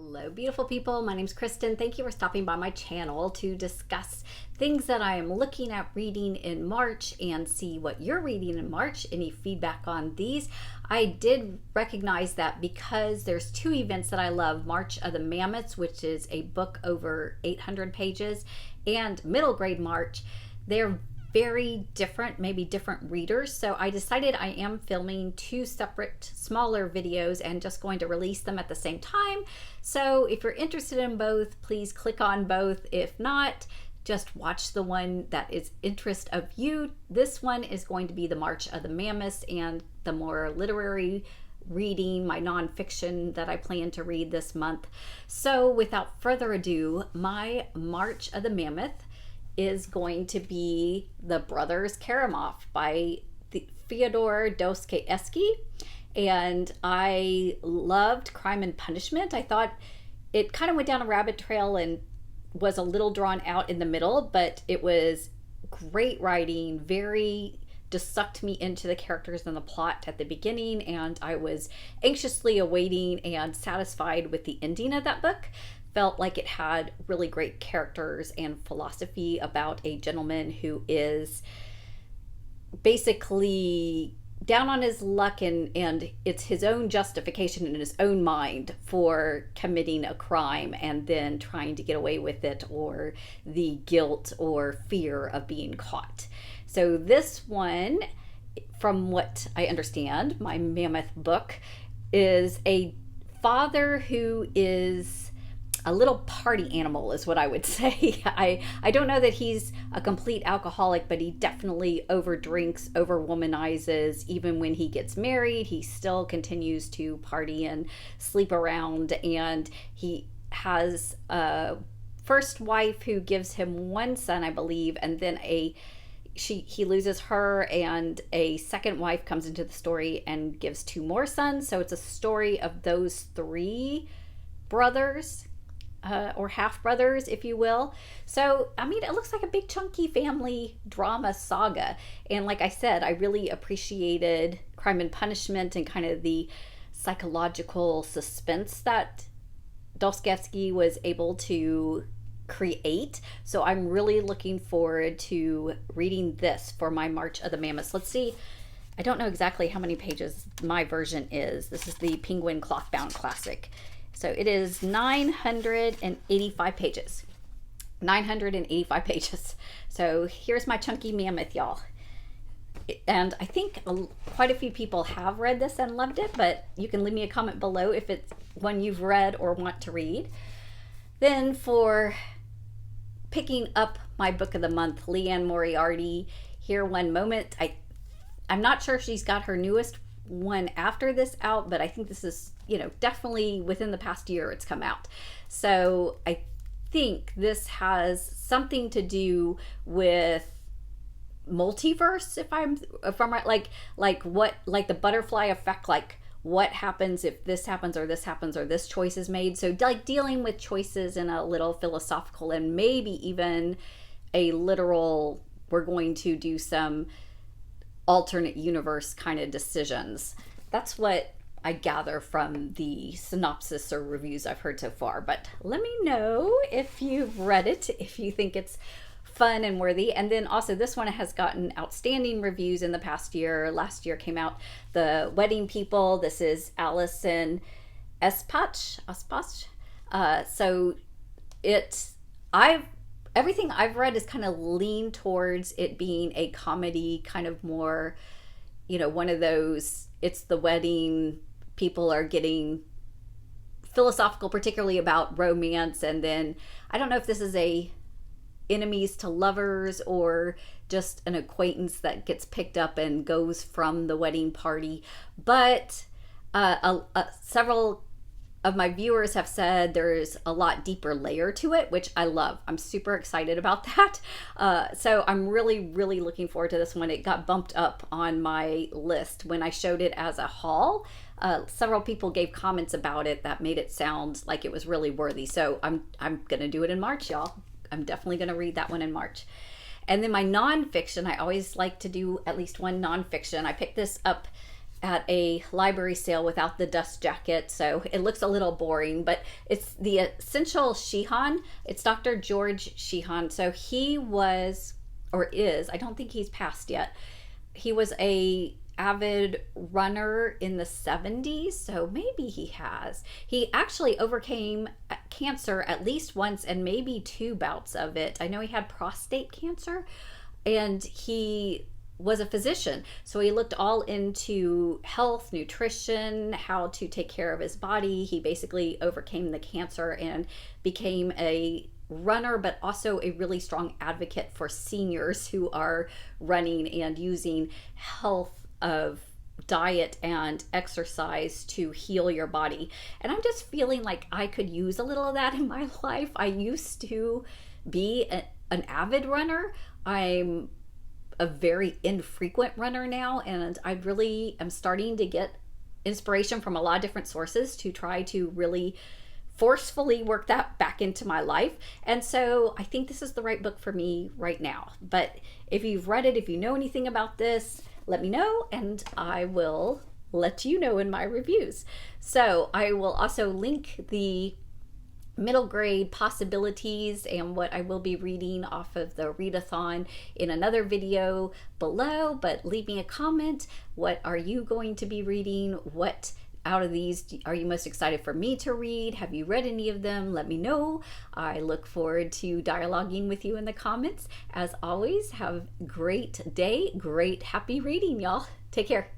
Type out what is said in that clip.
Hello, beautiful people. My name's Kristen. Thank you for stopping by my channel to discuss things that I am looking at reading in March and see what you're reading in March. Any feedback on these? I did recognize that because there's two events that I love, March of the Mammoths, which is a book over 800 pages, and Middle Grade March. They're very different, maybe different readers. So I decided I am filming two separate smaller videos and just going to release them at the same time. So if you're interested in both, please click on both. If not, just watch the one that is interest of you. This one is going to be the March of the Mammoths and the more literary reading, my nonfiction that I plan to read this month. So without further ado, my March of the Mammoth is going to be The Brothers Karamozov by Fyodor Dostoevsky. And I loved Crime and Punishment. I thought it kind of went down a rabbit trail and was a little drawn out in the middle, but it was great writing, just sucked me into the characters and the plot at the beginning, and I was anxiously awaiting and satisfied with the ending of that book. Felt like it had really great characters and philosophy about a gentleman who is basically down on his luck, and it's his own justification in his own mind for committing a crime and then trying to get away with it, or the guilt or fear of being caught. So this one, from what I understand, my Mammoth book, is a father who is a little party animal, is what I would say. I don't know that he's a complete alcoholic, but he definitely overdrinks, overwomanizes. Even when he gets married, he still continues to party and sleep around. And he has a first wife who gives him one son, I believe, and then he loses her, and a second wife comes into the story and gives two more sons. So it's a story of those three brothers, or half brothers, if you will. So, I mean, it looks like a big chunky family drama saga. And like I said, I really appreciated Crime and Punishment and kind of the psychological suspense that Dostoevsky was able to create. So I'm really looking forward to reading this for my March of the Mammoths. Let's see. I don't know exactly how many pages my version is. This is the Penguin Clothbound Classic. So it is 985 pages. 985 pages. So here's my chunky mammoth, y'all. And I think quite a few people have read this and loved it, but you can leave me a comment below if it's one you've read or want to read. Then for picking up my book of the month, Liane Moriarty, Here One Moment. I'm not sure if she's got her newest one after this out, but I think this is, definitely within the past year it's come out. So I think this has something to do with multiverse, if I'm right, like the butterfly effect, like what happens if this happens or this happens or this choice is made. So like dealing with choices in a little philosophical and maybe even a literal, we're going to do some alternate universe kind of decisions. That's what I gather from the synopsis or reviews I've heard so far. But let me know if you've read it, if you think it's fun and worthy. And then also this one has gotten outstanding reviews in the past year. Last year came out The Wedding People. This is Alison Espach. So everything I've read is kind of leaned towards it being a comedy, kind of more, one of those, it's the wedding, people are getting philosophical, particularly about romance. And then I don't know if this is a enemies to lovers or just an acquaintance that gets picked up and goes from the wedding party. But several of my viewers have said there's a lot deeper layer to it, which I love. I'm super excited about that. So I'm really, really looking forward to this one. It got bumped up on my list when I showed it as a haul. Several people gave comments about it that made it sound like it was really worthy. So I'm gonna do it in March, y'all. I'm definitely gonna read that one in March. And then my nonfiction, I always like to do at least one nonfiction. I picked this up at a library sale without the dust jacket, so it looks a little boring, but it's The Essential Sheehan. It's Dr. George Sheehan. So he was, or is, I don't think he's passed yet. He was a avid runner in the 70s, so maybe he has. He actually overcame cancer at least once and maybe 2 bouts of it. I know he had prostate cancer, and he was a physician, so he looked all into health, nutrition, how to take care of his body. He basically overcame the cancer and became a runner, but also a really strong advocate for seniors who are running and using health of diet and exercise to heal your body. And I'm just feeling like I could use a little of that in my life. I used to be an avid runner. I'm a very infrequent runner now, and I really am starting to get inspiration from a lot of different sources to try to really forcefully work that back into my life. And so I think this is the right book for me right now. But if you've read it, if you know anything about this, let me know, and I will let you know in my reviews. So I will also link the middle grade possibilities and what I will be reading off of the readathon in another video below, but leave me a comment. What are you going to be reading? What out of these are you most excited for me to read? Have you read any of them? Let me know. I look forward to dialoguing with you in the comments. As always, have a great day, great happy reading, y'all. Take care.